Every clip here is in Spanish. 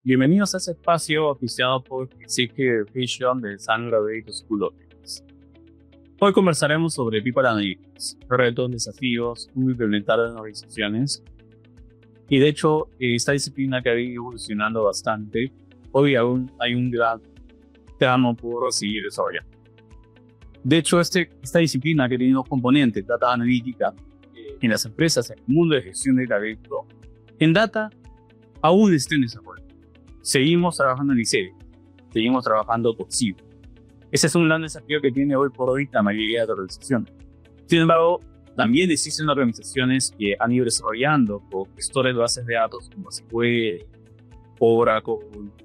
Bienvenidos a este espacio oficiado por Executive Vision de San Gabriel School of Business. Hoy conversaremos sobre People Analytics, retos, desafíos, cómo implementar en organizaciones. Y de hecho, esta disciplina que ha ido evolucionando bastante, hoy aún hay un gran tramo por seguir desarrollando. De hecho, esta disciplina que tiene dos componentes, data analítica, en las empresas, en el mundo de gestión de talento, en data aún está en desarrollo. Seguimos trabajando en ICEDE, seguimos trabajando con CIB. Ese es un gran desafío que tiene hoy por hoy la mayoría de organizaciones. Sin embargo, también existen organizaciones que han ido desarrollando con gestores de bases de datos como SQL, Oracle,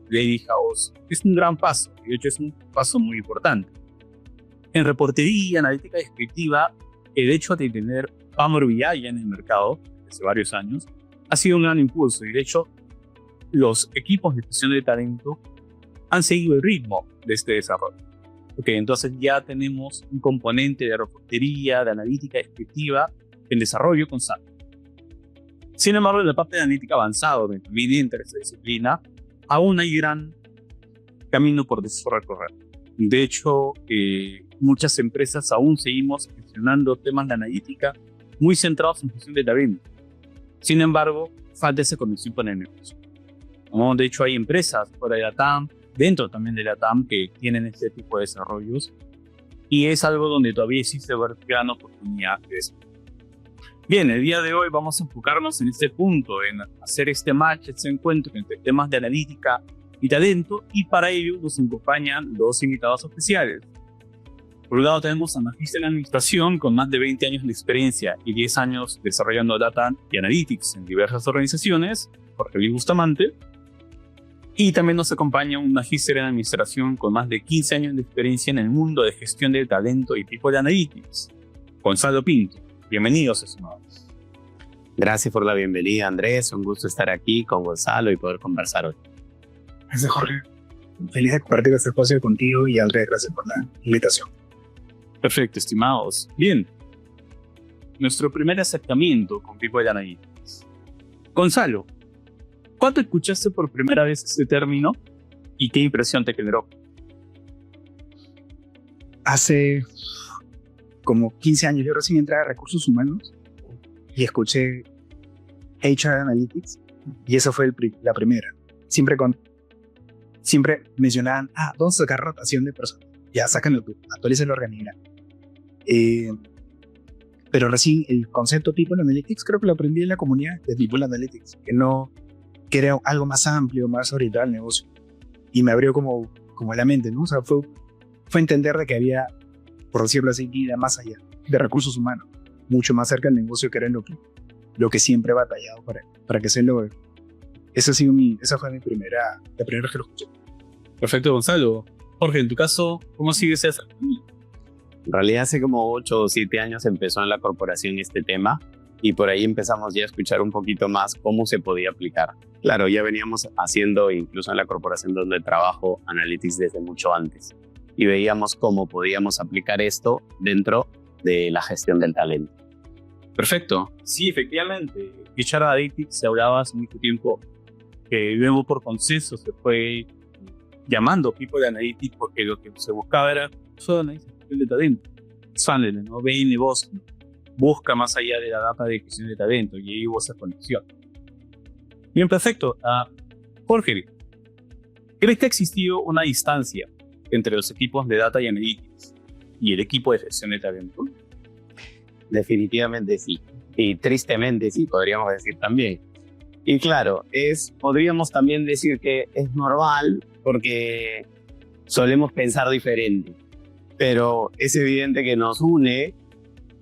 Ladyhouse. Es un gran paso, y de hecho es un paso muy importante. En reportería, analítica descriptiva, el hecho de tener Power BI ya en el mercado desde varios años ha sido un gran impulso, y de hecho los equipos de gestión de talento han seguido el ritmo de este desarrollo. Entonces ya tenemos un componente de reportería, de analítica descriptiva en desarrollo constante. Sin embargo, en la parte de analítica avanzada, de esta disciplina, aún hay gran camino por recorrer. De hecho, muchas empresas aún seguimos gestionando temas de analítica muy centrados en gestión de talento. Sin embargo, falta esa conexión con el negocio. De hecho, hay empresas fuera de la TAM, dentro también de la TAM, que tienen este tipo de desarrollos, y es algo donde todavía existe gran oportunidad de eso. Bien, el día de hoy vamos a enfocarnos en este punto, en hacer este match, este encuentro entre temas de analítica y talento, y para ello nos acompañan dos invitados especiales. Por un lado tenemos a Magíster en Administración con más de 20 años de experiencia y 10 años desarrollando Data y Analytics en diversas organizaciones, Jorge Luis Bustamante. Y también nos acompaña un Magíster en Administración con más de 15 años de experiencia en el mundo de gestión de talento y People Analytics, Gonzalo Pinto. Bienvenidos, estimados. Gracias por la bienvenida, Andrés. Un gusto estar aquí con Gonzalo y poder conversar hoy. Gracias, Jorge. Feliz de compartir este espacio contigo y Andrés, gracias por la invitación. Perfecto, estimados. Bien, nuestro primer acercamiento con People Analytics. Gonzalo, ¿cuándo escuchaste por primera vez este término y qué impresión te generó? Hace como 15 años yo recién entré a Recursos Humanos y escuché HR Analytics y esa fue la primera. Siempre mencionaban, vamos a sacar rotación de personas. Ya, sácanlo tú, actualiza el organigrama. Pero recién el concepto People Analytics creo que lo aprendí en la comunidad de People Analytics, que era algo más amplio, más orientado al negocio. Y me abrió como la mente, ¿no? O sea, fue entender de que había, por decirlo así, vida más allá de recursos humanos, mucho más cerca del negocio, que era lo que siempre he batallado para que se logre. Esa fue la primera vez que lo escuché. Perfecto, Gonzalo. Jorge, en tu caso, ¿cómo sigues esa? En realidad hace como 8 o 7 años empezó en la corporación este tema y por ahí empezamos ya a escuchar un poquito más cómo se podía aplicar. Claro, ya veníamos haciendo, incluso en la corporación donde trabajo, Analytics desde mucho antes y veíamos cómo podíamos aplicar esto dentro de la gestión del talento. Perfecto. Sí, efectivamente. HR Analytics se hablaba hace mucho tiempo, que luego por consenso se fue llamando People Analytics porque lo que se buscaba era análisis de talento. Expándele, ¿no? Ve el negocio, busca más allá de la data de gestión de talento y ahí hubo esa conexión. Bien, perfecto. Jorge, ¿crees que ha existido una distancia entre los equipos de Data y Analytics y el equipo de gestión de talento? Definitivamente sí. Y tristemente sí, podríamos decir también. Y claro, podríamos también decir que es normal porque solemos pensar diferente. Pero es evidente que nos une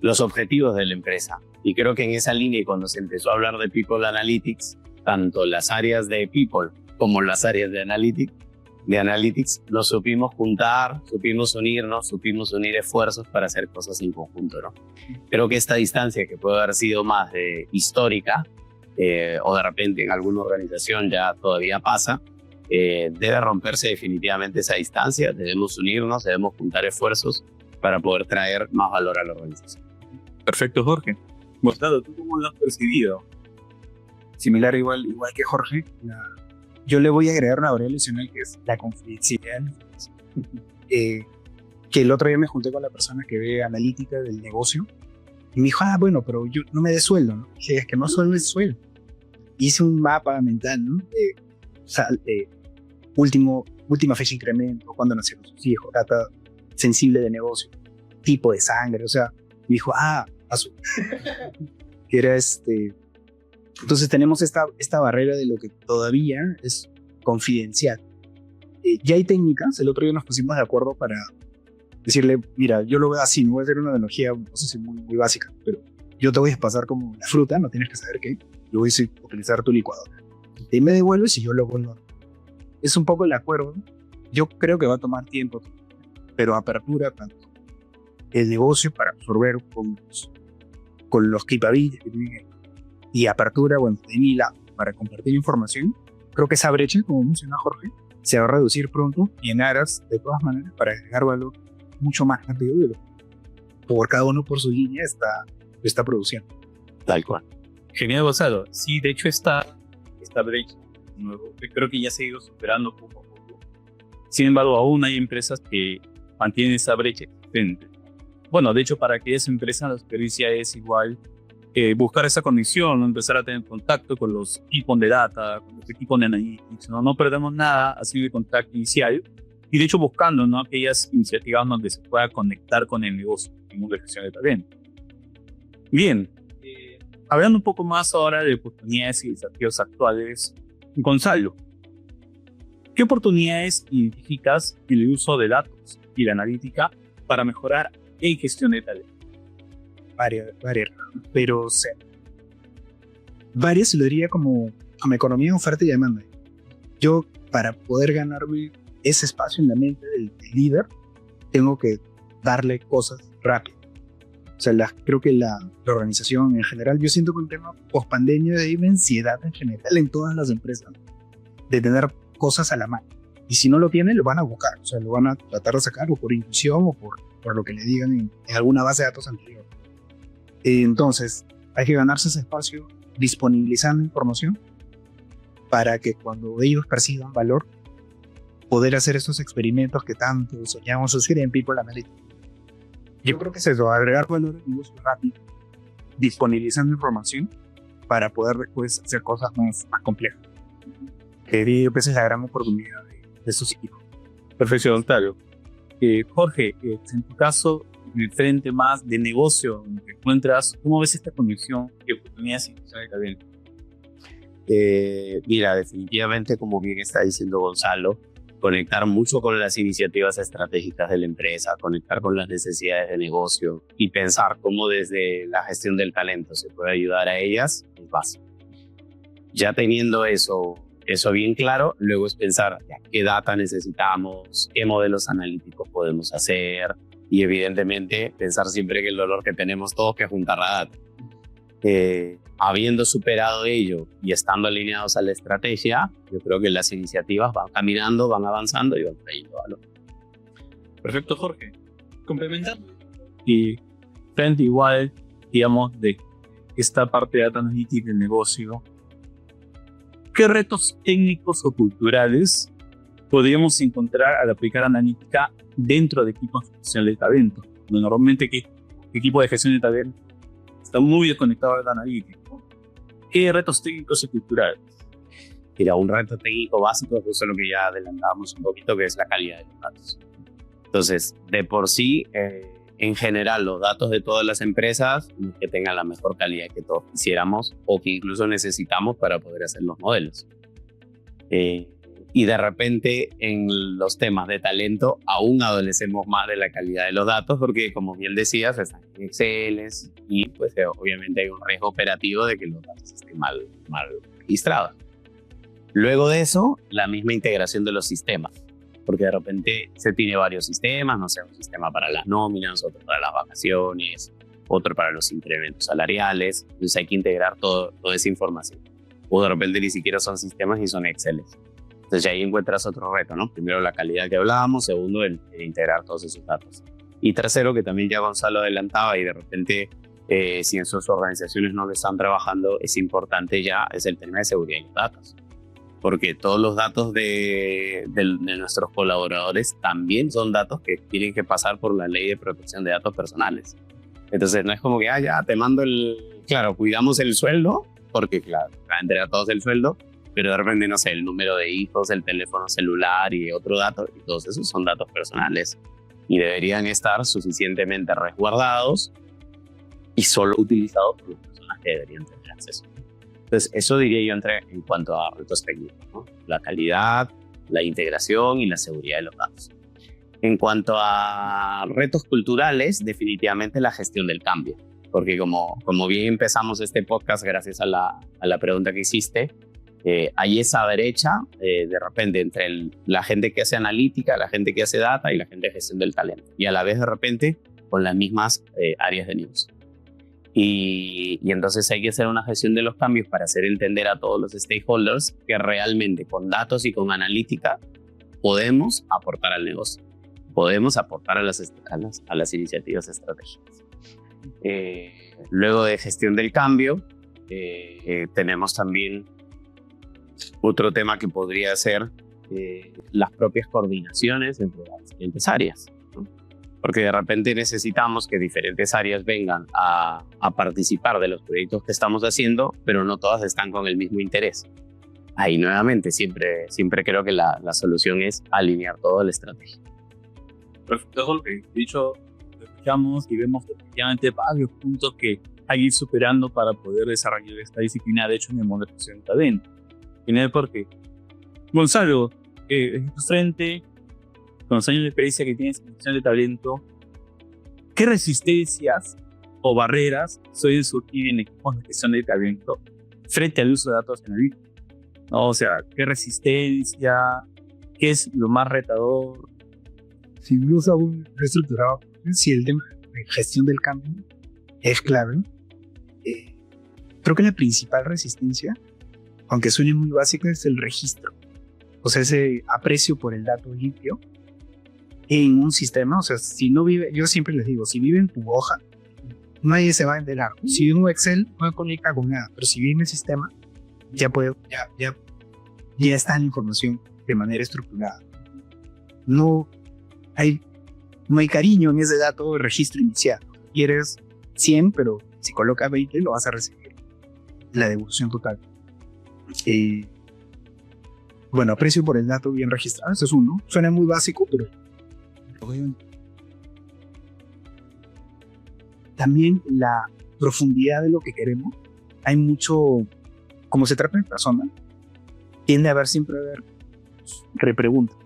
los objetivos de la empresa. Y creo que en esa línea, y cuando se empezó a hablar de People Analytics, tanto las áreas de People como las áreas de Analytics, nos supimos juntar, supimos unirnos, supimos unir esfuerzos para hacer cosas en conjunto, ¿no? Creo que esta distancia, que puede haber sido más histórica, o de repente en alguna organización ya todavía pasa, debe romperse definitivamente esa distancia. Debemos unirnos, debemos juntar esfuerzos para poder traer más valor a la organización. Perfecto, Jorge. Gonzalo, ¿tú cómo lo has percibido? Similar, igual que Jorge, yo le voy a agregar una variable adicional que es la confidencialidad. Que el otro día me junté con la persona que ve analítica del negocio y me dijo, bueno, pero yo no me dé sueldo, ¿no? Y dije, es que no solo es sueldo. Hice un mapa mental, ¿no? Última fecha de incremento, cuándo nacieron sus hijos, data sensible de negocio, tipo de sangre, o sea, me dijo, que era Entonces tenemos esta barrera de lo que todavía es confidencial. Ya hay técnicas, el otro día nos pusimos de acuerdo para decirle, mira, yo lo veo así, no voy a hacer una analogía, no sé si muy básica, pero yo te voy a pasar como la fruta, no tienes que saber qué, yo voy a utilizar tu licuadora. Y me devuelves y yo lo vuelvo. Es un poco el acuerdo. Yo creo que va a tomar tiempo, pero apertura tanto el negocio para absorber con los capabilities que tiene y apertura, de mi lado, para compartir información. Creo que esa brecha, como menciona Jorge, se va a reducir pronto y en aras, de todas maneras, para agregar valor mucho más rápido de lo que por cada uno por su línea está produciendo. Tal cual. Genial, Gonzalo. Sí, de hecho esta brecha, creo que ya se ha ido superando poco a poco. Sin embargo, aún hay empresas que mantienen esa brecha existente. Bueno, de hecho, para aquellas empresas la experiencia es igual buscar esa condición, ¿no? Empezar a tener contacto con los equipos de data, con los equipos de analytics, no perdemos nada así de contacto inicial y de hecho buscando, ¿no? Aquellas iniciativas donde se pueda conectar con el negocio en una gestión de talento. Bien, hablando un poco más ahora de oportunidades y desafíos actuales, Gonzalo, ¿qué oportunidades identificas en el uso de datos y la analítica para mejorar en gestión de talento? Varias, pero varias se lo diría como economía de oferta y demanda. Yo, para poder ganarme ese espacio en la mente del líder, tengo que darle cosas rápido. O sea, creo que la organización en general, yo siento que un tema post-pandemia de ansiedad en general en todas las empresas, de tener cosas a la mano. Y si no lo tienen, lo van a buscar. O sea, lo van a tratar de sacar o por intuición o por lo que le digan en alguna base de datos anterior. Entonces, hay que ganarse ese espacio disponibilizando información para que cuando ellos perciban valor, poder hacer estos experimentos que tanto soñamos hacer en People Analytics. Yo creo que es eso, agregar valor al negocio rápido, disponibilizando información para poder después hacer cosas más complejas. Que esa es la gran oportunidad de estos equipos. Perfecto, Octavio. Jorge, en tu caso, en el frente más de negocio donde te encuentras, ¿cómo ves esta conexión y oportunidades en gestión de talento? Mira, definitivamente, como bien está diciendo Gonzalo, conectar mucho con las iniciativas estratégicas de la empresa, conectar con las necesidades de negocio y pensar cómo desde la gestión del talento se puede ayudar a ellas es básico. Ya teniendo eso bien claro, luego es pensar qué data necesitamos, qué modelos analíticos podemos hacer y evidentemente pensar siempre que el dolor que tenemos todos que es juntar la data. Habiendo superado ello y estando alineados a la estrategia, yo creo que las iniciativas van caminando, van avanzando y van trayendo valor. Perfecto, Jorge. Complementando. Y frente igual, digamos, de esta parte de data analytics del negocio, ¿qué retos técnicos o culturales podríamos encontrar al aplicar analítica dentro de equipos de gestión de talento? Normalmente, ¿qué equipo de gestión de talento está muy desconectado del analítico? ¿Qué retos técnicos y culturales? Mira, un reto técnico básico es eso lo que ya adelantábamos un poquito, que es la calidad de los datos. Entonces, de por sí, en general, los datos de todas las empresas que tengan la mejor calidad que todos quisiéramos o que incluso necesitamos para poder hacer los modelos. Y de repente, en los temas de talento, aún adolecemos más de la calidad de los datos porque, como bien decías, están en Excel y pues obviamente hay un riesgo operativo de que los datos estén mal registrados. Luego de eso, la misma integración de los sistemas, porque de repente se tiene varios sistemas, no sé, un sistema para las nóminas, otro para las vacaciones, otro para los incrementos salariales, entonces hay que integrar toda esa información. O de repente ni siquiera son sistemas y son Excel. Entonces ahí encuentras otro reto, ¿no? Primero la calidad que hablábamos, segundo el integrar todos esos datos. Y tercero, que también ya Gonzalo adelantaba y de repente si en sus organizaciones no lo están trabajando, es importante ya, es el tema de seguridad de los datos. porque todos los datos de nuestros colaboradores también son datos que tienen que pasar por la ley de protección de datos personales. Entonces no es como que, ya, te mando claro, cuidamos el sueldo, porque claro, va a entregar todos el sueldo, pero de repente, no sé, el número de hijos, el teléfono celular y otro dato, y todos esos son datos personales y deberían estar suficientemente resguardados y solo utilizados por las personas que deberían tener acceso. Entonces, eso diría yo en cuanto a retos técnicos, ¿no? La calidad, la integración y la seguridad de los datos. En cuanto a retos culturales, definitivamente la gestión del cambio, porque como bien empezamos este podcast gracias a la pregunta que hiciste, hay esa brecha de repente entre la gente que hace analítica, la gente que hace data y la gente de gestión del talento, y a la vez de repente con las mismas áreas de negocio. Y entonces hay que hacer una gestión de los cambios para hacer entender a todos los stakeholders que realmente con datos y con analítica podemos aportar al negocio, podemos aportar a las iniciativas estratégicas. Luego de gestión del cambio, tenemos también otro tema que podría ser las propias coordinaciones entre las diferentes áreas, ¿no? Porque de repente necesitamos que diferentes áreas vengan a participar de los proyectos que estamos haciendo, pero no todas están con el mismo interés. Ahí nuevamente siempre creo que la solución es alinear todo la estrategia. Perfecto, eso lo que he dicho, lo escuchamos y vemos efectivamente varios puntos que hay que ir superando para poder desarrollar esta disciplina, de hecho, en el mundo de gestión de talento. Viene porque, Gonzalo, en tu frente, con los años de experiencia que tienes en gestión de talento, ¿qué resistencias o barreras suelen surgir en equipos de gestión de talento frente al uso de datos analíticos? ¿No? O sea, ¿qué resistencia? ¿Qué es lo más retador? Si usa un reestructurado, si el tema de gestión del cambio es clave, creo que la principal resistencia, aunque suene muy básico, es el registro. O sea, ese aprecio por el dato limpio en un sistema. O sea, si no vive, yo siempre les digo, si vive en tu hoja, nadie se va a enterar. Si vive en un Excel, no conecta con nada, pero si vive en el sistema, ya está la información de manera estructurada. No hay cariño en ese dato de registro inicial. Quieres 100, pero si colocas 20 lo vas a recibir la devolución total. Bueno, aprecio por el dato bien registrado, eso es uno. Suena muy básico, pero también la profundidad de lo que queremos. Hay mucho, como se trata de persona, tiende a siempre a haber repreguntas.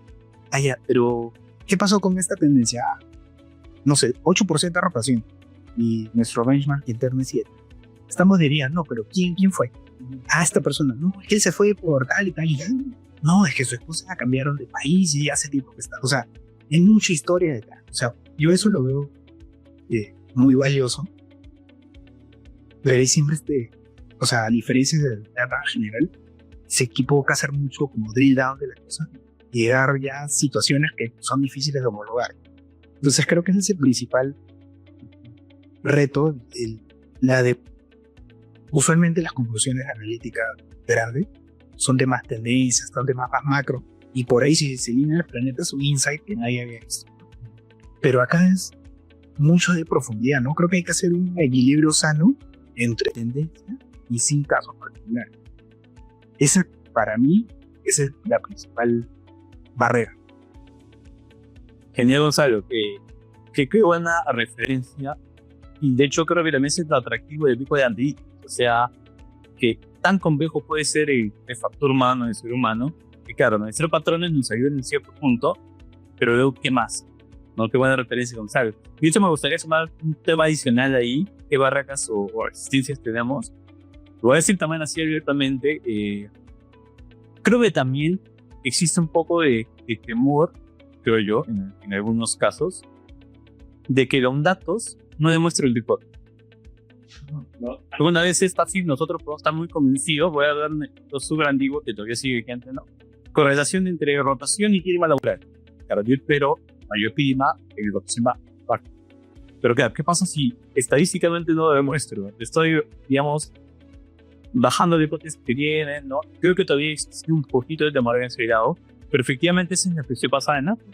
Pero ¿qué pasó con esta tendencia? No sé, 8% de rotación y nuestro benchmark interno es 7. Estamos dirían, no, pero ¿quién fue? Esta persona, no, es que él se fue por tal y tal y tal. No, es que su esposa cambiaron de país y hace tiempo que está. O sea, hay mucha historia detrás. O sea, yo eso lo veo muy valioso. Pero hay siempre o sea, a diferencia del data general, se equivoca hacer mucho como drill down de la cosa y llegar ya a situaciones que son difíciles de homologar. Entonces creo que ese es el principal reto, usualmente las conclusiones analíticas grandes son de más tendencias, son de más macro, y por ahí si se alinean los planetas un insight que nadie había visto. Pero acá es mucho de profundidad, ¿no? Creo que hay que hacer un equilibrio sano entre tendencia y sin casos particulares. Esa, para mí, esa es la principal barrera. Genial, Gonzalo, que qué buena referencia. Y de hecho creo que también es lo atractivo del tipo de analítica. O sea, que tan complejo puede ser el factor humano, el ser humano, que claro, analizar patrones nos ayuda en cierto punto, pero luego, ¿qué más? ¿No? Qué buena referencia, Gonzalo. De hecho, me gustaría sumar un tema adicional ahí, qué barreras o resistencias tenemos. Lo voy a decir también así abiertamente. Creo que también existe un poco de temor, creo yo, en algunos casos, de que los datos no demuestren el tipo. ¿No? Alguna vez es fácil, nosotros podemos estar muy convencidos, voy a dar lo súper antiguo que todavía sigue vigente, ¿no? Correlación entre rotación y clima laboral. Claro, yo espero mayor clima, el rotación va bajo. Pero claro, ¿qué pasa si estadísticamente no lo demuestro? Estoy, digamos, bajando la hipótesis que tienen, ¿no? Creo que todavía existe un poquito de temor acelerado, pero efectivamente esa es la cuestión basada en datos,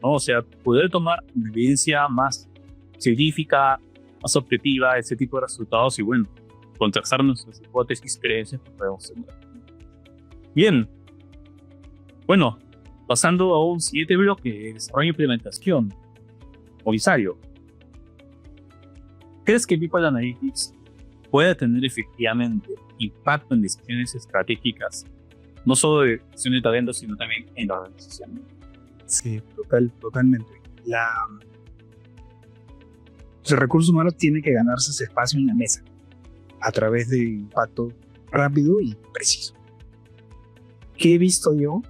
¿no? O sea, poder tomar una evidencia más científica, más objetiva, ese tipo de resultados y bueno, contrastar nuestras hipótesis, creencias que podemos tener. Bien, bueno, pasando a un siguiente bloque, desarrollo e implementación. Comisario, ¿crees que People Analytics puede tener efectivamente impacto en decisiones estratégicas, no solo de gestión de talentos, sino también en la organización? Sí, totalmente. Los recursos humanos tienen que ganarse ese espacio en la mesa a través de impacto rápido y preciso. ¿Qué he visto yo?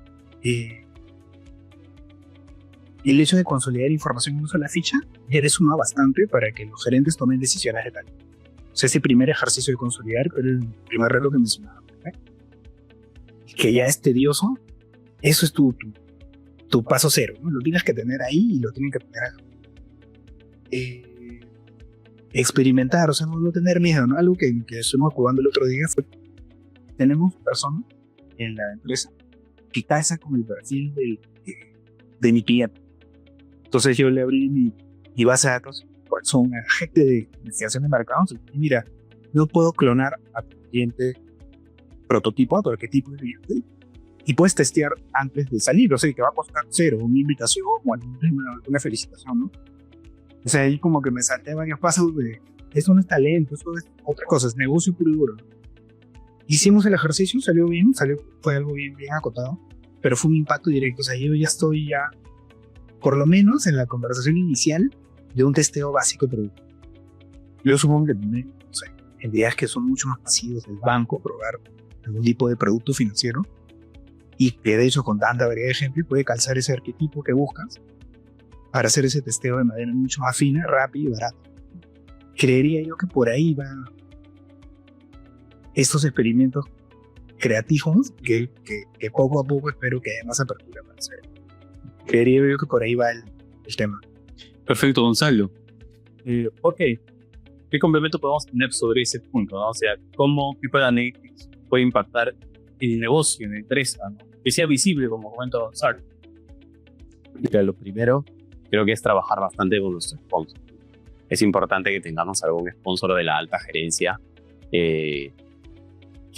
El hecho de consolidar información en una sola ficha ya resuma bastante para que los gerentes tomen decisiones de tal. O sea, ese primer ejercicio de consolidar, que era el primer reto que mencionaba, que ya es tedioso, eso es tu paso cero, ¿no? Lo tienes que tener ahí y lo tienen que tener experimentar, o sea, no tener miedo, ¿no? Algo que estuvimos jugando el otro día fue, tenemos personas en la empresa que casa con el perfil de mi cliente. Entonces yo le abrí mi base de datos, pues son agentes de investigación de mercados, y mira, no puedo clonar a tu cliente prototipo, a tu arquetipo de cliente, y puedes testear antes de salir, o sea, que va a costar cero, una invitación o alguna felicitación, ¿no? O sea, ahí como que me salté varios pasos de, esto no es talento, esto es otra cosa, es negocio puro y duro. Hicimos el ejercicio, salió bien, fue algo bien acotado, pero fue un impacto directo, o sea, yo ya estoy por lo menos en la conversación inicial de un testeo básico de producto. Yo supongo que también, o sea, entidades que son mucho más pasivas del banco, probar algún tipo de producto financiero, y que de hecho con tanta variedad de ejemplos puede calzar ese arquetipo que buscas para hacer ese testeo de manera mucho más fina, rápida y barata. Creería yo que por ahí van estos experimentos creativos que poco a poco espero que haya más apertura para hacer. Creería yo que por ahí va el tema. Perfecto, Gonzalo. Ok, ¿qué complemento podemos tener sobre ese punto, ¿no? O sea, cómo People Analytics puede impactar el negocio, en la empresa, ¿no? Que sea visible, como comenta Gonzalo. Mira, lo primero creo que es trabajar bastante con nuestros sponsors. Es importante que tengamos algún sponsor de la alta gerencia que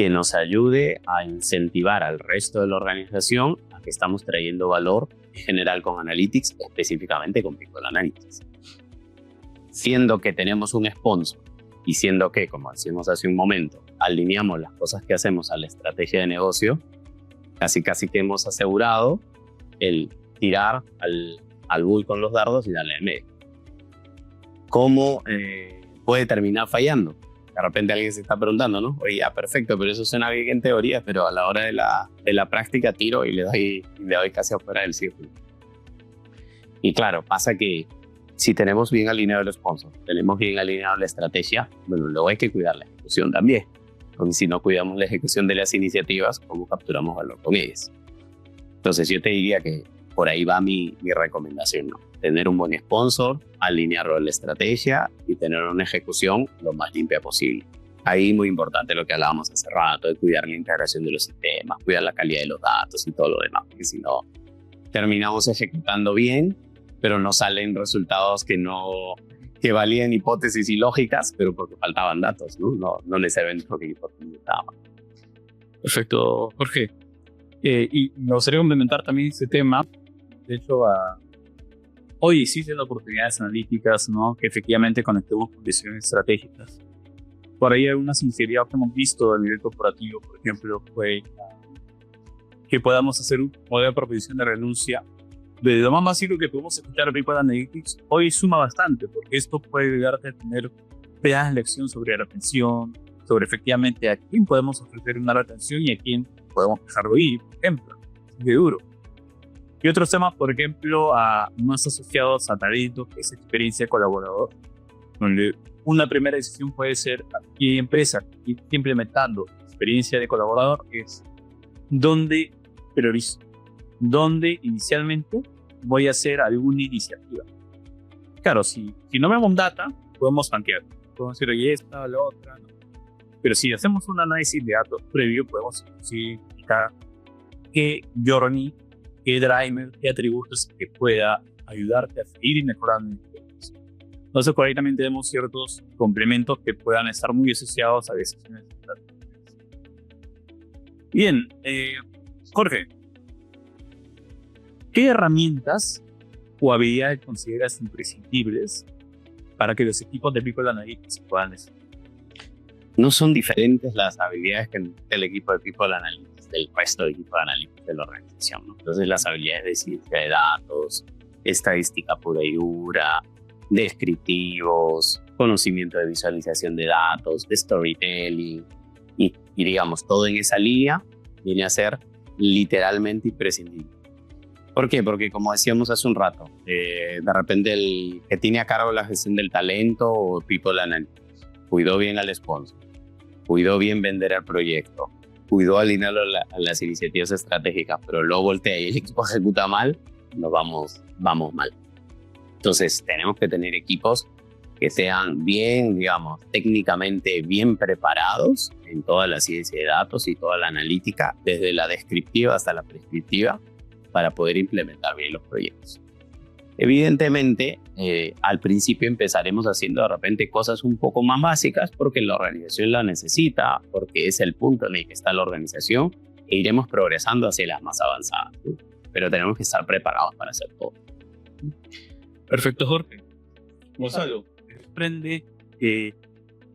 nos ayude a incentivar al resto de la organización a que estamos trayendo valor en general con Analytics, específicamente con People Analytics. Siendo que tenemos un sponsor y siendo que, como decimos hace un momento, alineamos las cosas que hacemos a la estrategia de negocio, casi que hemos asegurado el tirar al bull con los dardos y darle al medio. ¿Cómo puede terminar fallando? De repente alguien se está preguntando, ¿no? Oye, ya, perfecto, pero eso suena bien en teoría, pero a la hora de la práctica tiro y le doy casi afuera del círculo. Y claro, pasa que si tenemos bien alineado el sponsor, tenemos bien alineado la estrategia, bueno, luego hay que cuidar la ejecución también. Porque si no cuidamos la ejecución de las iniciativas, ¿cómo capturamos valor con ellas? Entonces yo te diría que por ahí va mi recomendación, ¿no? Tener un buen sponsor, alinearlo a la estrategia y tener una ejecución lo más limpia posible. Ahí muy importante lo que hablábamos hace rato, de cuidar la integración de los sistemas, cuidar la calidad de los datos y todo lo demás, porque si no, terminamos ejecutando bien, pero no salen resultados que valían hipótesis y lógicas, pero porque faltaban datos, ¿no? No necesariamente porque la hipótesis estaba. Perfecto, Jorge. Y me gustaría complementar también este tema. De hecho, hoy existen oportunidades analíticas, ¿no? Que efectivamente conectemos con decisiones estratégicas. Por ahí hay una sinceridad que hemos visto a nivel corporativo, por ejemplo, fue que podamos hacer un modelo de proposición de renuncia. De lo más básico que podemos escuchar a People Analytics, hoy suma bastante, porque esto puede ayudarte a tener pedadas de lección sobre la retención, sobre efectivamente a quién podemos ofrecer una retención y a quién podemos dejarlo ir, por ejemplo. Es de duro. Y otros temas, por ejemplo, más asociados a talento, que es experiencia de colaborador, donde una primera decisión puede ser a qué empresa que está implementando experiencia de colaborador es dónde priorizo, dónde inicialmente voy a hacer alguna iniciativa. Claro, si no vemos data, podemos tanquear. Podemos decir, oye, esta o la otra, ¿no? Pero si hacemos un análisis de datos previo, podemos identificar qué journey, qué driver, qué atributos que pueda ayudarte a seguir mejorando. Entonces, por ahí también tenemos ciertos complementos que puedan estar muy asociados a decisiones. Bien, Jorge, ¿qué herramientas o habilidades consideras imprescindibles para que los equipos de People Analytics puedan desarrollar? No son diferentes las habilidades que el equipo de People Analytics del resto del equipo de Analytics de la organización, ¿no? Entonces, las habilidades de ciencia de datos, estadística pura y dura, descriptivos, conocimiento de visualización de datos, de storytelling y digamos, todo en esa línea viene a ser literalmente imprescindible. ¿Por qué? Porque como decíamos hace un rato, de repente el que tiene a cargo la gestión del talento o People Analytics cuidó bien al sponsor, cuidó bien vender el proyecto, cuidó alinearlo a las iniciativas estratégicas, pero luego voltea y el equipo ejecuta mal, nos vamos mal. Entonces tenemos que tener equipos que sean bien, digamos, técnicamente bien preparados en toda la ciencia de datos y toda la analítica, desde la descriptiva hasta la prescriptiva, para poder implementar bien los proyectos. Evidentemente, al principio empezaremos haciendo de repente cosas un poco más básicas porque la organización la necesita, porque es el punto en el que está la organización, e iremos progresando hacia las más avanzadas, ¿sí? Pero tenemos que estar preparados para hacer todo. Perfecto, Jorge. Gonzalo, desprende qué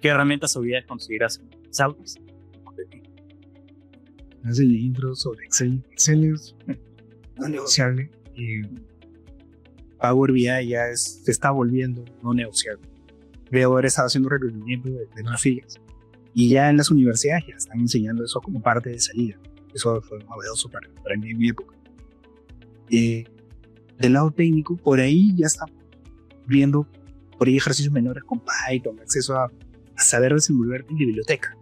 herramientas o habilidades consideras indispensables. Hace el intro sobre Excel. Excel es no negociable. Power BI ya se está volviendo no negociable. Veo ahora estaba haciendo reconocimiento de las sillas. Y ya en las universidades ya están enseñando eso como parte de salida. Eso fue novedoso para mí en mi época. Del lado técnico, por ahí ya estamos viendo por ahí ejercicios menores con Python, acceso a saber desenvolverte en la biblioteca.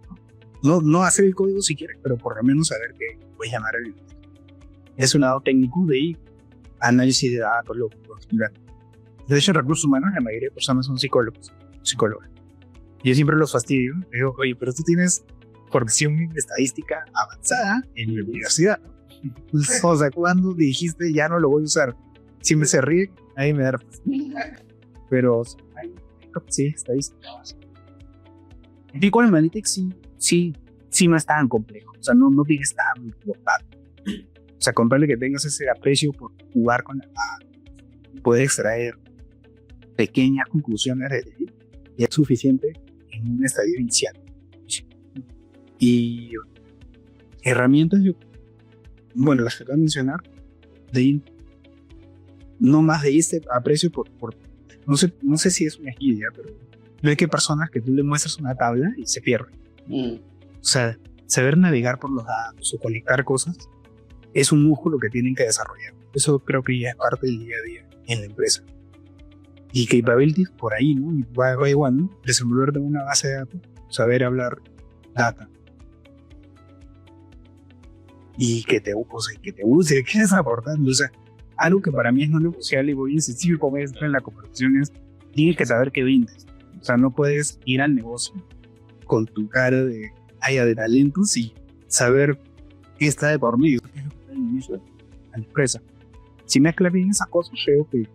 No hacer el código si quieres, pero por lo menos saber que puedes llamar a la biblioteca. Es un lado técnico de ahí, análisis de datos, de hecho, en recursos humanos la mayoría de personas son psicólogas. Yo siempre los fastidio, digo, oye, pero tú tienes formación en estadística avanzada en la universidad, ¿no? O sea, cuando dijiste ya no lo voy a usar, siempre se ríe, ahí me da pero sí, estadística. People Analytics sí no es tan complejo, o sea, no tienes tan importante. O sea, comprarle que tengas ese aprecio por jugar con la data, poder extraer pequeñas conclusiones de él, y es suficiente en un estadio inicial. Y herramientas, bueno, las que acabo de mencionar, no más de este aprecio por no sé si es una guía, pero ve que personas que tú le muestras una tabla y se pierden. O sea, saber navegar por los datos o conectar cosas es un músculo que tienen que desarrollar. Eso creo que ya es parte del día a día en la empresa. Y capabilities por ahí, ¿no? Y va igual, ¿no? Desenvolverte en una base de datos, saber hablar data. Y que te use, que es aportando. O sea, algo que para mí es no negociable y voy a insistir con esto en la conversación es, tienes que saber qué vendes. O sea, no puedes ir al negocio con tu cara de talentos y saber qué está de por medio, qué es lo que está en el inicio de la empresa. Si mezclas bien esas cosas, creo que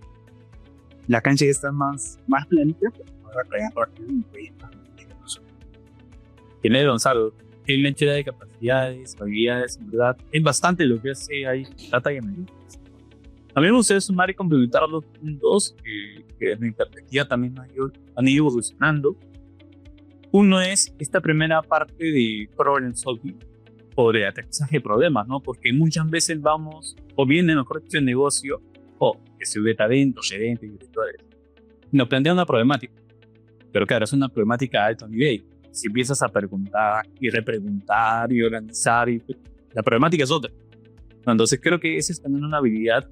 la cancha ya está más planita, pero no va a crear partido en un proyecto. Tiene Gonzalo, tiene una entidad de capacidades, habilidades, en verdad, es bastante lo que hace ahí Data y Analytics. A mí me gustaría sumar y complementar los puntos que desde mi perspectiva también han ido evolucionando. Uno es esta primera parte de problem solving o de aterrizaje de problemas, ¿no? Porque muchas veces vamos, o bien en los proyectos de negocio, o que se ve talento, gerentes, directores, nos plantea una problemática. Pero claro, es una problemática de alto nivel. Si empiezas a preguntar y repreguntar y organizar, la problemática es otra. Entonces creo que esa es también una habilidad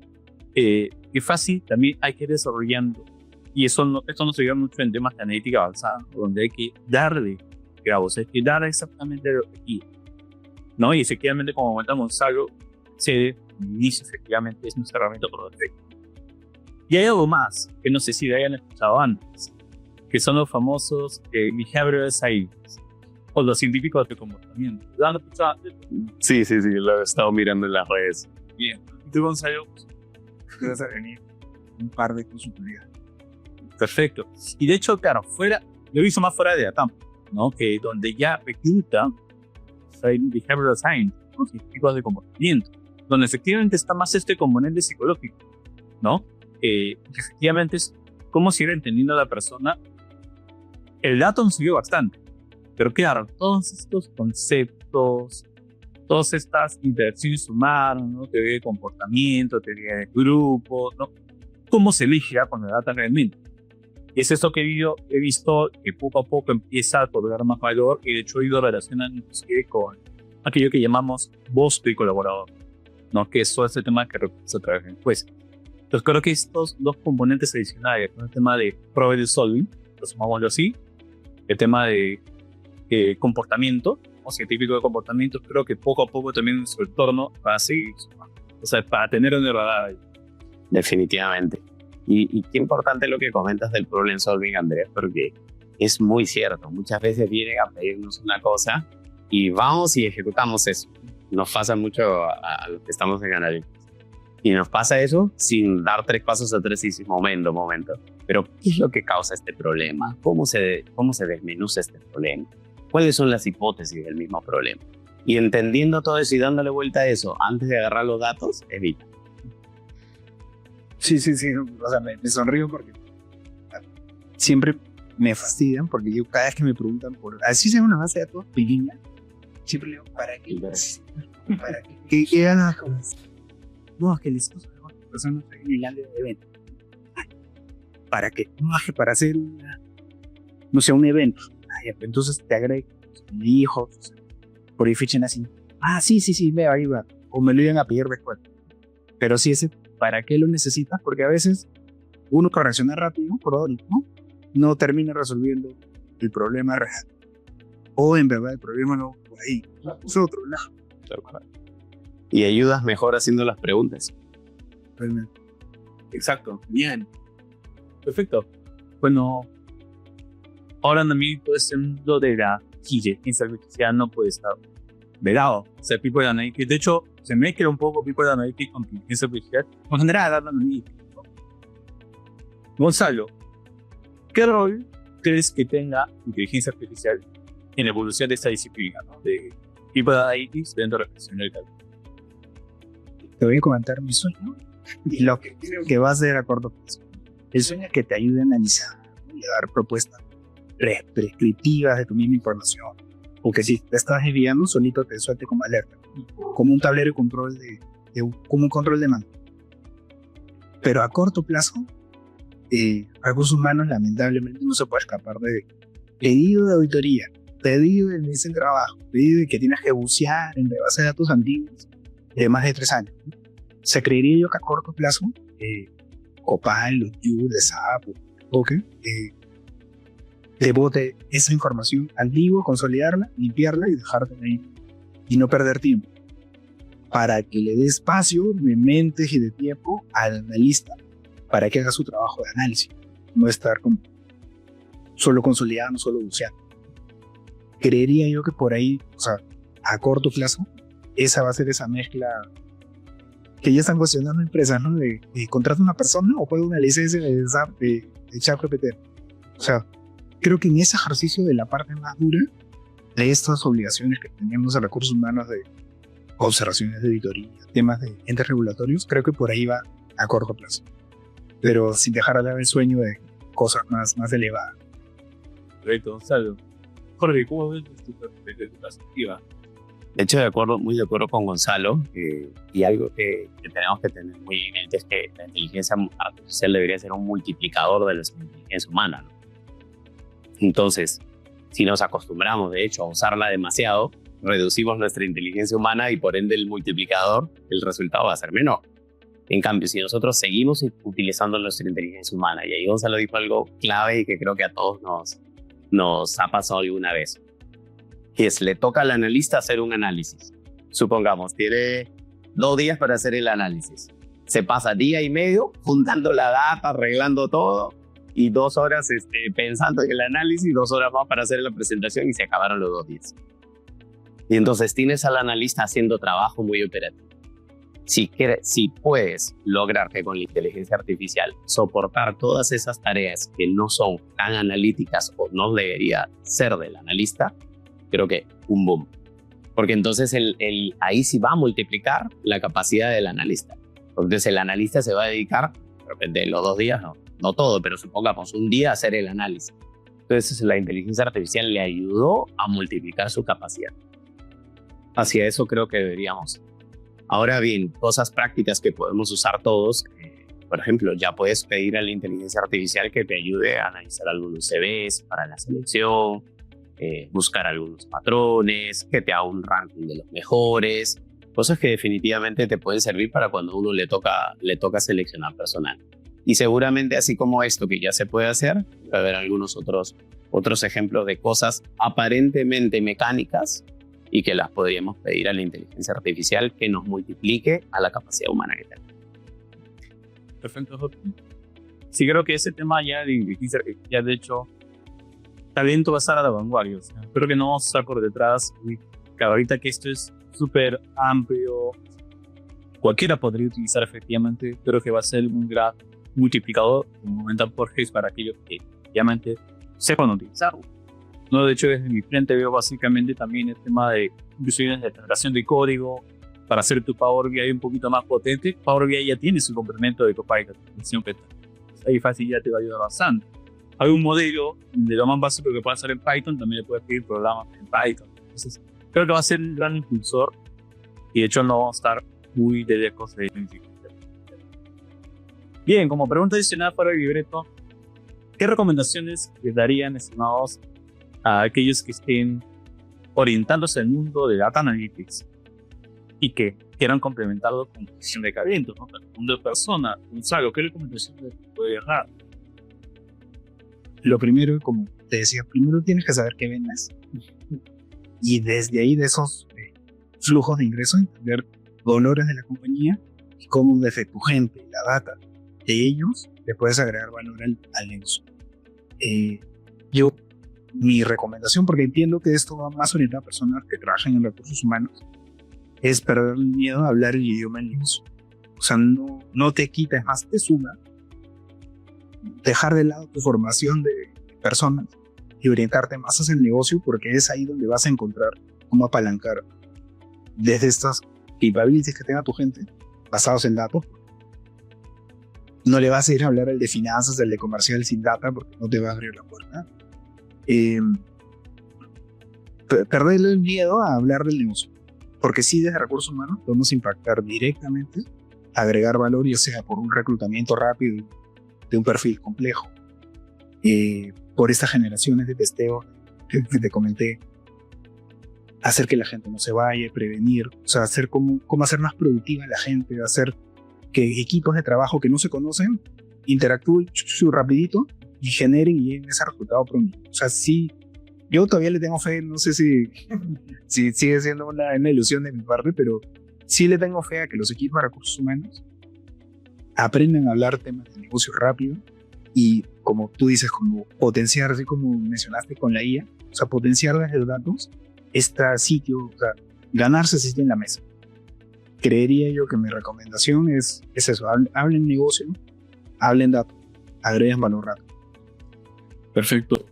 que fácil también hay que ir desarrollando. Y esto nos ayuda mucho en temas de analítica avanzada, donde hay que darle grados, hay que dar exactamente lo que quiere, ¿no? Y efectivamente, como comenta Gonzalo, se inicia efectivamente, es nuestra herramienta por defecto. Y hay algo más que no sé si lo hayan escuchado antes, que son los famosos behavioral science. o los científicos de comportamiento. ¿Dónde escuchaste? Sí, lo he estado mirando en las redes. Bien. ¿Y tú, Gonzalo? Te vas a venir un par de consultorías. Perfecto. Y de hecho, claro, lo he visto más fuera de ATAM, ¿no? Que donde ya recluta behavioral science, ¿no? Científicos de comportamiento, donde efectivamente está más este componente psicológico, ¿no? Efectivamente es cómo se irá entendiendo a la persona. El dato nos sirvió bastante, pero claro, todos estos conceptos, todas estas interacciones humanas, ¿no? Teoría de comportamiento, teoría de grupo, ¿no? ¿Cómo se elige ya con la data realmente? Y es esto que he visto que poco a poco empieza a otorgar más valor, y de hecho he ido relacionando inclusive con aquello que llamamos voz y colaborador, ¿no? Que es todo este tema que refuerza a través de encuestas. Entonces creo que estos dos componentes adicionales, ¿no? El tema de problem solving, lo sumámoslo así, el tema de comportamiento, o científico de comportamiento, creo que poco a poco también en su entorno va a seguir, o sea, para tener un radar ahí. Definitivamente. Y qué importante lo que comentas del problem solving, Andrés, porque es muy cierto. Muchas veces vienen a pedirnos una cosa y vamos y ejecutamos eso. Nos pasa mucho a los que estamos en análisis. Y nos pasa eso sin dar 3 pasos atrás y decir, momento. Pero, ¿qué es lo que causa este problema? ¿Cómo se desmenuza este problema? ¿Cuáles son las hipótesis del mismo problema? Y entendiendo todo eso y dándole vuelta a eso antes de agarrar los datos, evita. Sí. O sea, me sonrío porque siempre me fastidian, porque yo cada vez que me preguntan por... Así sea una base de datos pequeña, siempre le digo, ¿para qué? ¿Para qué? ¿Qué ganas con eso? No, es que les gusta a las personas en el área de evento. ¿Para qué? No, es que para hacer un evento. Entonces te agrego mi hijo, por ahí fichen así. Sí, ve, ahí va. O me lo iban a pedir después. Pero sí, ese, ¿para qué lo necesitas? Porque a veces uno que reacciona rápido, por algoritmo, no termina resolviendo el problema real. O en verdad el problema no por ahí, es otro lado. Y ayudas mejor haciendo las preguntas. Realmente. Exacto, bien. Perfecto. Bueno, ahora también todo este mundo de la inteligencia artificial no puede estar vedado. O sea, People Analytics, de hecho, se mezcla un poco People Analytics con inteligencia artificial. En general, Data Analytics, ¿no? Gonzalo, ¿qué rol crees que tenga inteligencia artificial en la evolución de esta disciplina, ¿no? De People Analytics dentro de la reflexión del cálculo? Te voy a comentar mi sueño y lo que creo que va a ser a corto plazo. El sueño es que te ayude a analizar y a dar propuestas prescriptivas de tu misma información, o que si te estás desviando solito te suelte como alerta, como un tablero de control como un control de mando. Pero a corto plazo, recursos humanos lamentablemente no se puede escapar de pedido de auditoría, pedido del mes del trabajo, pedido de que tienes que bucear en la base de datos antiguos de más de 3 años. Se creería yo que a corto plazo Copilot, Joule, SAP, le bote esa información antigua, consolidarla, limpiarla y dejarla ahí y no perder tiempo, para que le dé espacio de mentes y de tiempo al analista para que haga su trabajo de análisis, no estar solo consolidando, solo buceando. Creería yo que por ahí, o sea, a corto plazo, esa va a ser esa mezcla que ya están cuestionando empresas, ¿no? De contrata una persona o paga una licencia de ChatGPT. O sea, creo que en ese ejercicio de la parte más dura de estas obligaciones que tenemos a recursos humanos de observaciones de auditoría, temas de entes regulatorios, creo que por ahí va a corto plazo. Pero sin dejar de lado el sueño de cosas más elevadas. Correcto, Gonzalo. Jorge, ¿cómo ves tu perspectiva? De hecho, muy de acuerdo con Gonzalo, y algo que tenemos que tener muy en mente es que la inteligencia artificial debería ser un multiplicador de la inteligencia humana, ¿no? Entonces, si nos acostumbramos, de hecho, a usarla demasiado, reducimos nuestra inteligencia humana y por ende el multiplicador, el resultado va a ser menor. En cambio, si nosotros seguimos utilizando nuestra inteligencia humana, y ahí Gonzalo dijo algo clave y que creo que a todos nos ha pasado alguna vez, que es, le toca al analista hacer un análisis. Supongamos, tiene 2 días para hacer el análisis. Se pasa día y medio juntando la data, arreglando todo, y 2 horas pensando en el análisis, 2 horas más para hacer la presentación y se acabaron los 2 días. Y entonces tienes al analista haciendo trabajo muy operativo. Si puedes lograr que con la inteligencia artificial soportar todas esas tareas que no son tan analíticas o no debería ser del analista, creo que un boom. Porque entonces ahí sí va a multiplicar la capacidad del analista. Entonces el analista se va a dedicar, de repente los 2 días, no todo, pero supongamos un día a hacer el análisis. Entonces la inteligencia artificial le ayudó a multiplicar su capacidad. Hacia eso creo que deberíamos. Ahora bien, cosas prácticas que podemos usar todos. Por ejemplo, ya puedes pedir a la inteligencia artificial que te ayude a analizar algunos CVs para la selección, buscar algunos patrones, que te haga un ranking de los mejores, cosas que definitivamente te pueden servir para cuando uno le toca seleccionar personal. Y seguramente así como esto que ya se puede hacer, va a haber algunos otros ejemplos de cosas aparentemente mecánicas y que las podríamos pedir a la inteligencia artificial que nos multiplique a la capacidad humana que tenemos. Perfecto. Sí, creo que ese tema ya de inteligencia, ya de hecho, talento va a estar a la vanguardia. O sea, creo que no vamos a estar por detrás. Que ahorita que esto es súper amplio, cualquiera podría utilizar efectivamente. Creo que va a ser un gran multiplicador, como comenta Borges, para aquellos que efectivamente sepan utilizarlo. No, de hecho, desde mi frente veo básicamente también el tema de inclusive de generación de código para hacer tu Power BI un poquito más potente. Power BI ya tiene su complemento de Copilot, ahí fácil ya te va a ayudar bastante. Hay un modelo de lo más básico que puede hacer en Python, también le puedes pedir programas en Python. Entonces, creo que va a ser un gran impulsor y de hecho no vamos a estar muy de lejos de él. Bien, como pregunta adicional para el libreto, ¿qué recomendaciones les darían, estimados, a aquellos que estén orientándose al mundo de Data Analytics y que quieran complementarlo con gestión de talento, ¿no? El mundo de personas? Gonzalo, ¿qué recomendaciones les puede dar? Lo primero, como te decía, primero tienes que saber qué vendes. Y desde ahí, de esos flujos de ingresos, entender dolores de la compañía y cómo desde tu gente, la data de ellos, le puedes agregar valor al negocio. Mi recomendación, porque entiendo que esto va más orientado a personas que trabajan en recursos humanos, es perder el miedo a hablar el idioma del negocio. O sea, no te quita, es más, te suma. Dejar de lado tu formación de personas y orientarte más hacia el negocio, porque es ahí donde vas a encontrar cómo apalancar desde estas capabilities que tenga tu gente, basados en datos. No le vas a ir a hablar al de finanzas, al de comercial sin data, porque no te va a abrir la puerta. Perderle el miedo a hablar del negocio, porque sí, desde recursos humanos podemos impactar directamente, agregar valor, ya sea por un reclutamiento rápido de un perfil complejo, por estas generaciones de testeo que te comenté, hacer que la gente no se vaya, prevenir, o sea, hacer cómo hacer más productiva a la gente, hacer que equipos de trabajo que no se conocen interactúen rapidito y generen y lleguen ese resultado pronto. O sea, sí, yo todavía le tengo fe, no sé si sigue siendo una ilusión de mi parte, pero sí le tengo fe a que los equipos de recursos humanos aprendan a hablar temas de negocio rápido y, como tú dices, como potenciar, así como mencionaste con la IA, o sea, potenciar desde los datos este sitio, o sea, ganarse ese sitio en la mesa. Creería yo que mi recomendación es eso, hablen negocio, hablen datos, agreguen valor rápido. Perfecto.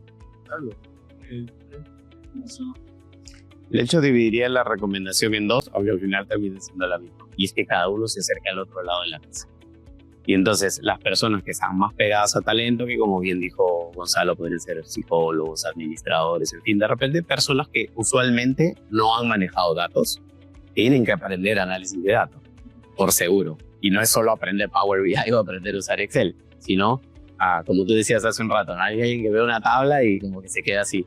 De hecho, dividiría la recomendación en dos, aunque al final termine siendo la misma. Y es que cada uno se acerque al otro lado de la mesa. Y entonces las personas que están más pegadas a talento, que como bien dijo Gonzalo, pueden ser psicólogos, administradores, en fin, de repente personas que usualmente no han manejado datos, tienen que aprender análisis de datos, por seguro. Y no es solo aprender Power BI o aprender a usar Excel, sino, como tú decías hace un rato, ¿no? Hay alguien que ve una tabla y como que se queda así.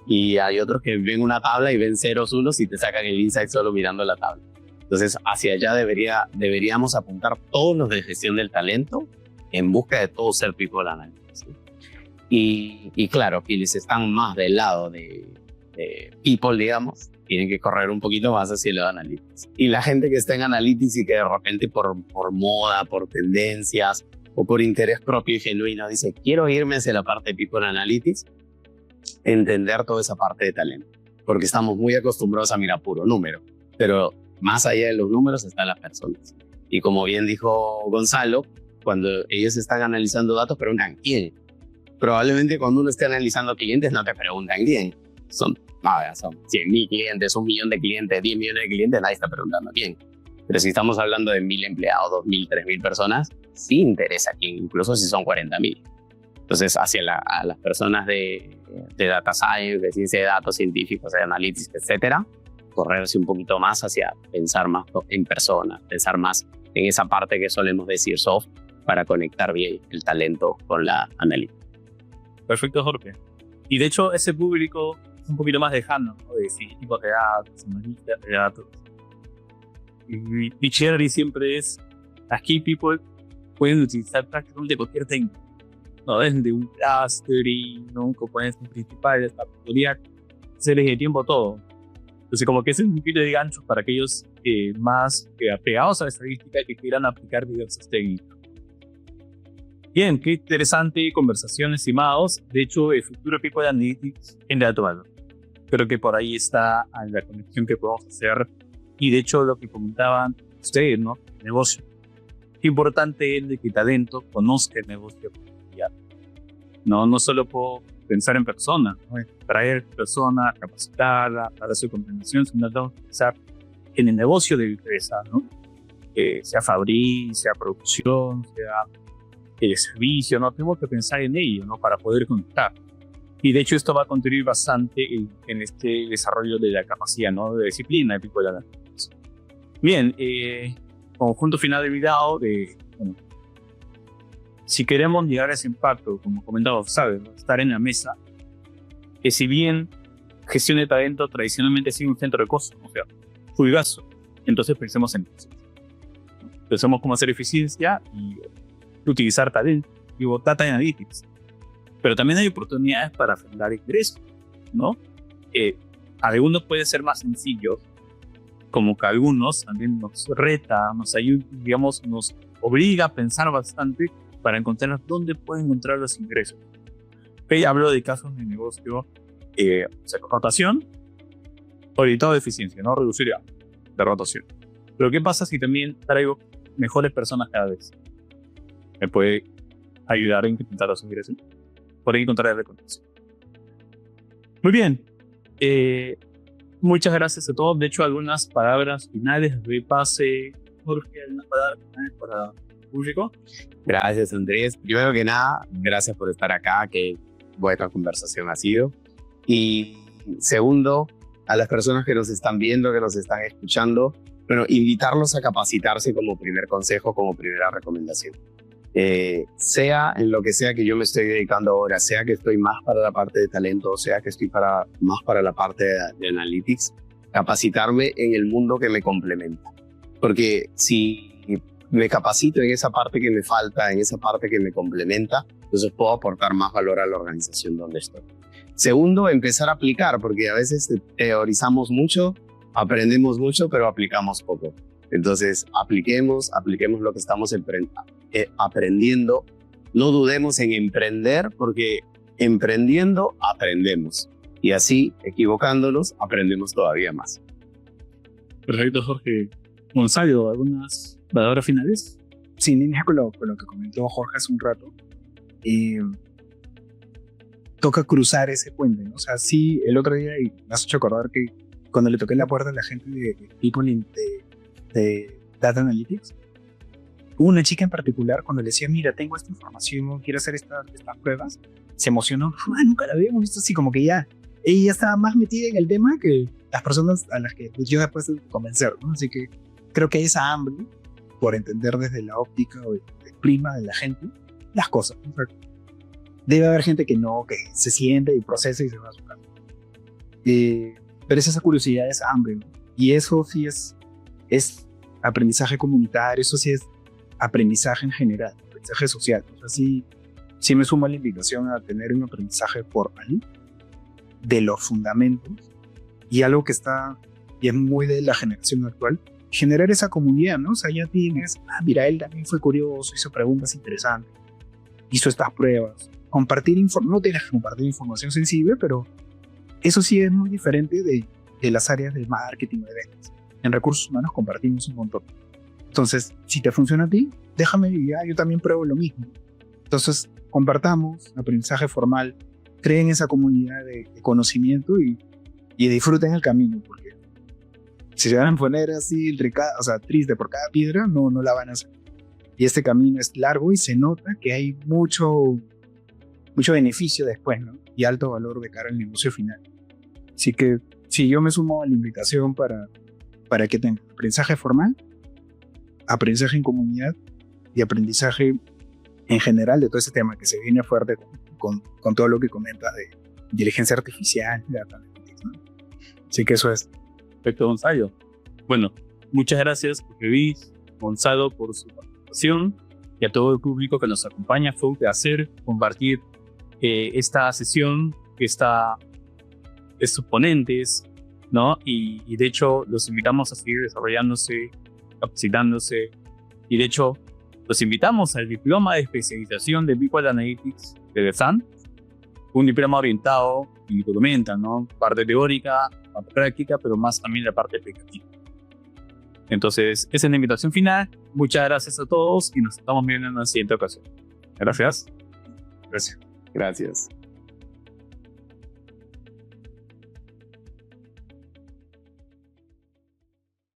Y hay otros que ven una tabla y ven ceros, unos y te sacan el insight solo mirando la tabla. Entonces, hacia allá deberíamos apuntar todos los de gestión del talento en busca de todo ser people analytics, ¿sí? Y claro, quienes están más del lado de people, digamos, tienen que correr un poquito más hacia el lado de analytics. Y la gente que está en analytics y que de repente por moda, por tendencias, o por interés propio y genuino dice, quiero irme hacia la parte de People Analytics, entender toda esa parte de talento. Porque estamos muy acostumbrados a mirar puro número, pero más allá de los números están las personas. Y como bien dijo Gonzalo, cuando ellos están analizando datos, preguntan quién. Probablemente cuando uno esté analizando clientes no te preguntan quién. Son 100.000 clientes, 1 millón de clientes, 10 millones de clientes, nadie está preguntando quién. Pero si estamos hablando de 1.000 empleados, 2.000, 3.000 personas, sí interesa quién, incluso si son 40.000. Entonces, a las personas de data science, de ciencia de datos, científicos, de analytics, etcétera, correrse un poquito más hacia pensar más en personas, pensar más en esa parte que solemos decir soft para conectar bien el talento con la analítica. Perfecto, Jorge. Y de hecho, ese público un poquito más lejano, ¿no? De tipos de datos, analistas de datos. Y mi cherry siempre es, las key people pueden utilizar prácticamente cualquier técnica, ¿no? Desde un clustering, ¿no? Componentes principales, factorial, hacerles de tiempo todo. Entonces, como que ese es un poquito de gancho para aquellos más apegados a la estadística y que quieran aplicar diversas técnicas. Bien, qué interesante conversación, estimados. De hecho, el futuro People Analytics en Dato Valor. Creo que por ahí está la conexión que podemos hacer. Y de hecho, lo que comentaban ustedes, ¿no? El negocio. Qué importante es de que el talento conozca el negocio. No solo puedo pensar en personas, ¿no? Traer personas, capacitarla, para su comprensión, sino tengo que pensar en el negocio de la empresa, ¿no? Sea fabric, sea producción, sea el servicio, ¿no? Tengo que pensar en ello, ¿no? Para poder conectar. Y de hecho esto va a contribuir bastante en este desarrollo de la capacidad, ¿no? De disciplina de People Analytics. Bien, como punto final del video, bueno, si queremos llegar a ese impacto, como comentaba, ¿sabes? ¿No? Estar en la mesa, que si bien gestión de talento tradicionalmente ha sido un centro de costos, o sea, full gasto, entonces pensemos en eso. Pensemos cómo hacer eficiencia y utilizar talento, digo, data analytics. Pero también hay oportunidades para generar ingresos, ¿no? Algunos pueden ser más sencillos, como que algunos también nos reta, nos ayuda, digamos, nos obliga a pensar bastante para encontrar dónde pueden encontrar los ingresos. Okay, hablo de casos de negocio, o sea, rotación, orientado de eficiencia, ¿no? Reducir de rotación. Pero ¿qué pasa si también traigo mejores personas cada vez? Me puede ayudar a incrementar los ingresos. Por ahí encontrar el reconocimiento. Muy bien. Muchas gracias a todos. De hecho, algunas palabras finales de pase. Jorge, algunas palabras finales para el público. Gracias, Andrés. Primero que nada, gracias por estar acá. Qué buena conversación ha sido. Y segundo, a las personas que nos están viendo, que nos están escuchando, bueno, invitarlos a capacitarse como primer consejo, como primera recomendación. Sea en lo que sea que yo me estoy dedicando ahora, sea que estoy más para la parte de talento, sea que estoy más para la parte de analytics, capacitarme en el mundo que me complementa. Porque si me capacito en esa parte que me falta, en esa parte que me complementa, entonces puedo aportar más valor a la organización donde estoy. Segundo, empezar a aplicar, porque a veces teorizamos mucho, aprendemos mucho, pero aplicamos poco. Entonces, apliquemos lo que estamos aprendiendo. No dudemos en emprender, porque emprendiendo aprendemos. Y así, equivocándonos, aprendemos todavía más. Perfecto, Jorge. Gonzalo, ¿algunas palabras finales? Sí, en línea con lo que comentó Jorge hace un rato, toca cruzar ese puente, ¿no? O sea, sí, el otro día, y me has hecho acordar que cuando le toqué la puerta a la gente de People de Data Analytics, hubo una chica en particular, cuando le decía, mira, tengo esta información, quiero hacer estas pruebas, se emocionó. Nunca la habíamos visto así, como que ella estaba más metida en el tema que las personas a las que yo después de convencer, ¿no? Así que creo que hay esa hambre por entender desde la óptica o el clima de la gente las cosas, ¿no? Debe haber gente que no, que se siente y procesa y se va a su casa. Pero es esa curiosidad, esa hambre, ¿no? Y eso sí es aprendizaje comunitario, eso sí es aprendizaje en general, aprendizaje social. O sea, sí me sumo a la invitación a tener un aprendizaje formal de los fundamentos, y algo que está, y es muy de la generación actual, generar esa comunidad, ¿no? O sea, ya tienes, mira, él también fue curioso, hizo preguntas interesantes, hizo estas pruebas. Compartir no tienes que compartir información sensible, pero eso sí es muy diferente de las áreas de marketing o de ventas. En recursos humanos compartimos un montón. Entonces, si te funciona a ti, déjame, yo también pruebo lo mismo. Entonces, compartamos aprendizaje formal, creen esa comunidad de conocimiento y disfruten el camino, porque si se van a poner así, triste por cada piedra, no la van a hacer. Y este camino es largo y se nota que hay mucho beneficio después, ¿no? Y alto valor de cara al negocio final. Así que sí, yo me sumo a la invitación para que tengan aprendizaje formal, aprendizaje en comunidad y aprendizaje en general de todo ese tema que se viene fuerte con todo lo que comentas de inteligencia artificial, data analytics, ¿no? Así que eso es. Perfecto, Gonzalo. Bueno, muchas gracias, Luis, Gonzalo, por su participación, y a todo el público que nos acompaña. Fue un placer compartir esta sesión, estos ponentes, ¿no? Y de hecho los invitamos a seguir desarrollándose, capacitándose, y de hecho los invitamos al diploma de especialización de People Analytics de DESAN, un diploma orientado, y lo comentan, ¿no? Parte teórica, parte práctica, pero más también la parte aplicativa. Entonces, esa es la invitación final. Muchas gracias a todos y nos estamos viendo en la siguiente ocasión. Gracias. Gracias. Gracias.